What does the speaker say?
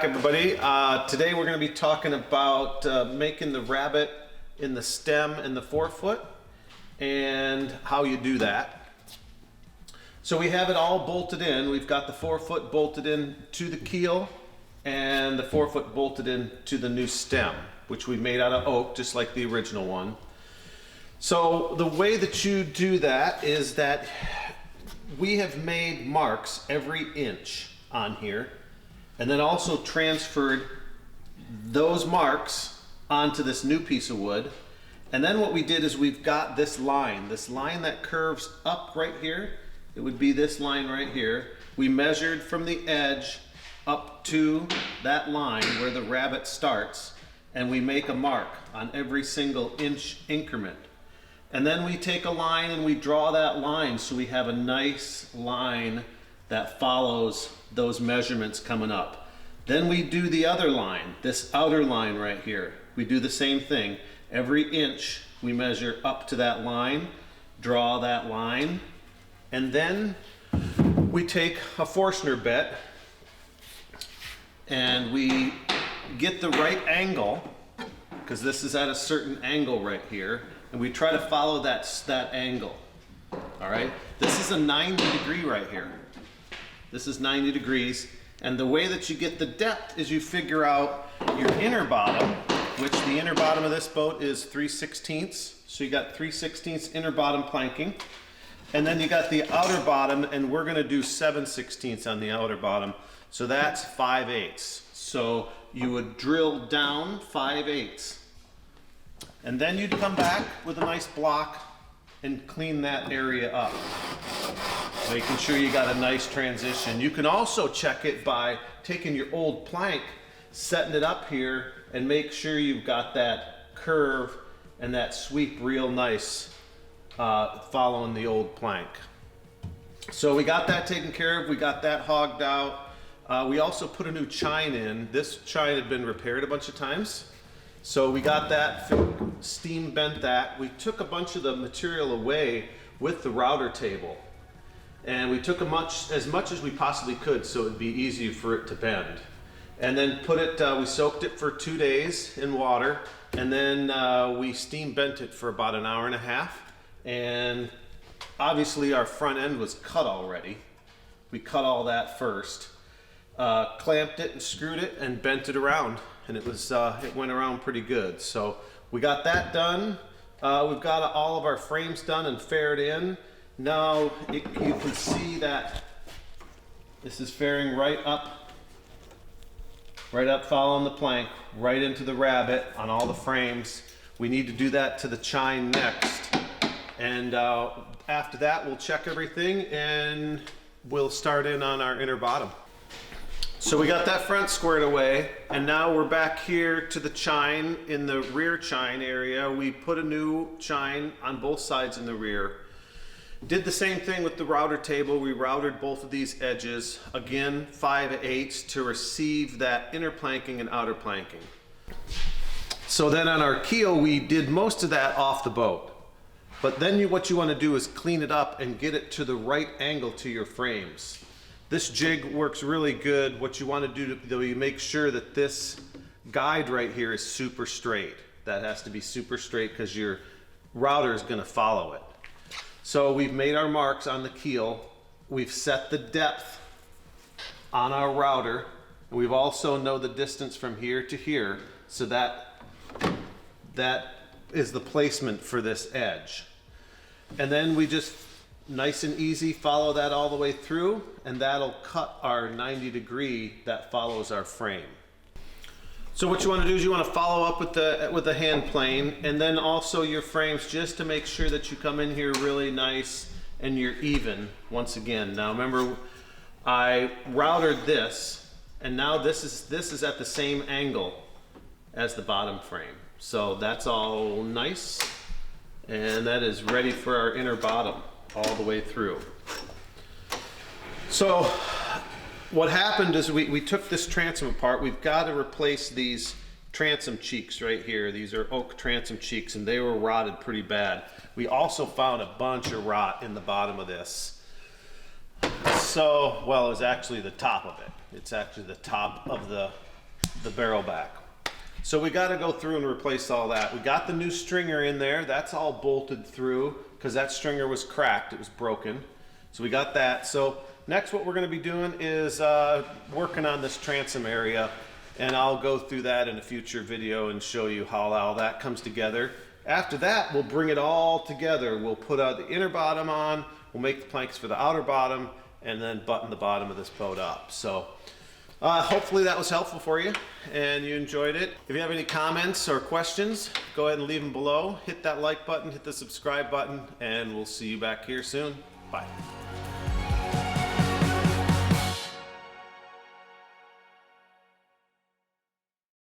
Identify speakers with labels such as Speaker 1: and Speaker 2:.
Speaker 1: back, everybody. Today we're going to be talking about making the rabbet in the stem and the forefoot and how you do that. So we have it all bolted in. We've got the forefoot bolted in to the keel and the forefoot bolted in to the new stem, which we made out of oak, just like the original one. So the way that you do that is that we have made marks every inch on here, and then also transferred those marks onto this new piece of wood. And then what we did is we've got this line that curves up right here. It would be this line right here. We measured from the edge up to that line where the rabbet starts, and we make a mark on every single inch increment. And then we take a line and we draw that line so we have a nice line that follows those measurements coming up. Then we do the other line, this outer line right here. We do the same thing. Every inch we measure up to that line, draw that line, and then we take a Forstner bit and we get the right angle, because this is at a certain angle right here, and we try to follow that angle. All right, this is a 90 degree right here. This is 90 degrees, and the way that you get the depth is you figure out your inner bottom, which the inner bottom of this boat is 3/16. So you got 3/16 inner bottom planking, and then you got the outer bottom, and we're gonna do 7/16 on the outer bottom. So that's 5/8. So you would drill down 5/8. And then you'd come back with a nice block and clean that area up, making sure you got a nice transition. You can also check it by taking your old plank, setting it up here, and make sure you've got that curve and that sweep real nice, following the old plank. So we got that taken care of. We got that hogged out. We also put a new chine in. This chine had been repaired a bunch of times. So we got that, steam bent that. We took a bunch of the material away with the router table, and we took as much as we possibly could so it'd be easy for it to bend. And then we soaked it for 2 days in water, and then we steam bent it for about an hour and a half. And obviously our front end was cut already. We cut all that first, clamped it and screwed it and bent it around. And it went around pretty good. So we got that done. We've got all of our frames done and faired in. Now you can see that this is fairing right up following the plank, right into the rabbet on all the frames. We need to do that to the chine next. And after that, we'll check everything and we'll start in on our inner bottom. So we got that front squared away, and now we're back here to the chine in the rear chine area. We put a new chine on both sides in the rear. Did the same thing with the router table. We routed both of these edges, again 5/8 to receive that inner planking and outer planking. So then on our keel, we did most of that off the boat. But then what you want to do is clean it up and get it to the right angle to your frames. This jig works really good. What you want to do though, you make sure that this guide right here is super straight. That has to be super straight because your router is going to follow it. So we've made our marks on the keel. We've set the depth on our router. We've also know the distance from here to here, so that is the placement for this edge. And then we just nice and easy follow that all the way through, and that'll cut our 90 degree that follows our frame. So what you want to do is you want to follow up with the hand plane, and then also your frames, just to make sure that you come in here really nice and you're even once again. Now remember, I routed this, and now this is at the same angle as the bottom frame. So that's all nice, and that is ready for our inner bottom all the way through. So what happened is we took this transom apart. We've got to replace these transom cheeks right here. These are oak transom cheeks, and they were rotted pretty bad. We also found a bunch of rot in the bottom of this. So, well, it was actually the top of it. It's actually the top of the the barrel back. So we got to go through and replace all that. We got the new stringer in there. That's all bolted through because that stringer was cracked. It was broken. So we got that. So next what we're going to be doing is working on this transom area, and I'll go through that in a future video and show you how all that comes together. After that, we'll bring it all together. We'll put the inner bottom on, we'll make the planks for the outer bottom, and then button the bottom of this boat up. So hopefully that was helpful for you and you enjoyed it. If you have any comments or questions, go ahead and leave them below. Hit that like button, hit the subscribe button, and we'll see you back here soon. Bye.